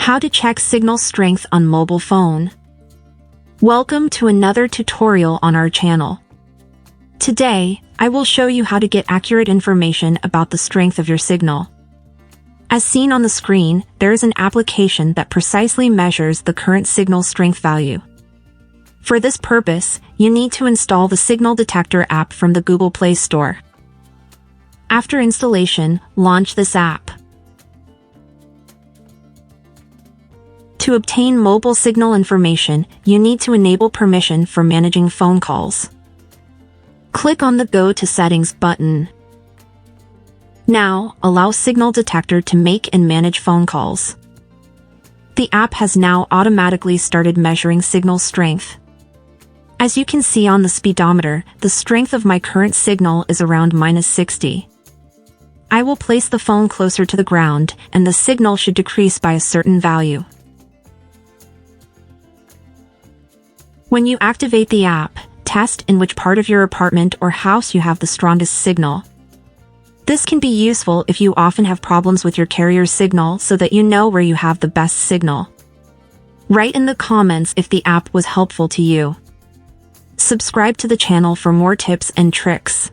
How to check signal strength on mobile phone. Welcome to another tutorial on our channel. Today, I will show you how to get accurate information about the strength of your signal. As seen on the screen, there is an application that precisely measures the current signal strength value. For this purpose, you need to install the Signal Detector app from the Google Play Store. After installation, launch this app. To obtain mobile signal information, you need to enable permission for managing phone calls. Click on the Go to Settings button. Now, allow Signal Detector to make and manage phone calls. The app has now automatically started measuring signal strength. As you can see on the speedometer, the strength of my current signal is around -60. I will place the phone closer to the ground, and the signal should decrease by a certain value. When you activate the app, test in which part of your apartment or house you have the strongest signal. This can be useful if you often have problems with your carrier's signal so that you know where you have the best signal. Write in the comments if the app was helpful to you. Subscribe to the channel for more tips and tricks.